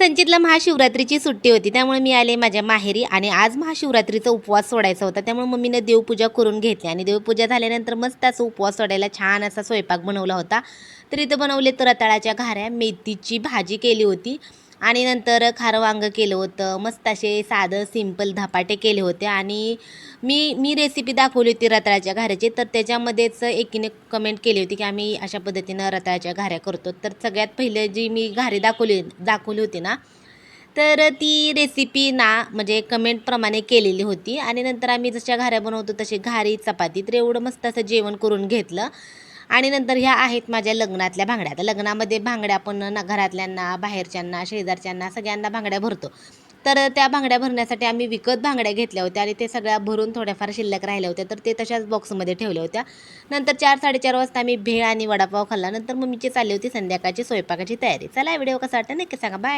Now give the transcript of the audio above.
संचितला महाशिवरात्रीची सुट्टी होती, त्यामुळे मी आले माझ्या माहेरी आणि आज महाशिवरात्रीचा उपवास सोडायचा होता. त्यामुळे मम्मीने देवपूजा करून घेतली आणि देवपूजा झाल्यानंतर मस्त असं उपवास सोडायला छान असा स्वयंपाक बनवला होता. तर इथं बनवले तर रताळ्याच्या घाऱ्या, मेथीची भाजी केली होती आणि नंतर खारं वांगं केलं होतं. मस्त असे साधं सिंपल धपाटे केले होते आणि मी रेसिपी दाखवली होती रताळ्याच्या घाऱ्याची. तर त्याच्यामध्येच एकीने कमेंट केली होती की आम्ही अशा पद्धतीनं रताळ्याच्या घाऱ्या करतो. तर सगळ्यात पहिले जी मी घारी दाखवली होती ना, तर ती रेसिपी ना म्हणजे कमेंटप्रमाणे केलेली होती आणि नंतर आम्ही जशा घाऱ्या बनवतो तशी घारी चपाती तर एवढं मस्त असं जेवण करून घेतलं. आणि नंतर ह्या आहेत माझ्या लग्नातल्या भांगड्या. आता लग्नामध्ये भांगड्या आपण ना घरातल्यांना, बाहेरच्यांना, शेजारच्यांना सगळ्यांना भांगड्या भरतो. तर त्या भांगड्या भरण्यासाठी आम्ही विकत भांगड्या घेतल्या होत्या आणि ते सगळ्या भरून थोड्याफार शिल्लक राहिल्या होत्या. तर ते तशाच बॉक्समध्ये ठेवल्या होत्या. नंतर 4-4:30 वाजता आम्ही भेळ आणि वडापाव खाल्ला. नंतर मम्मीची चालली होती संध्याकाळची स्वयंपाकाची तयारी. चला व्हिडिओ कसा वाटला नक्की सांगा. बाय.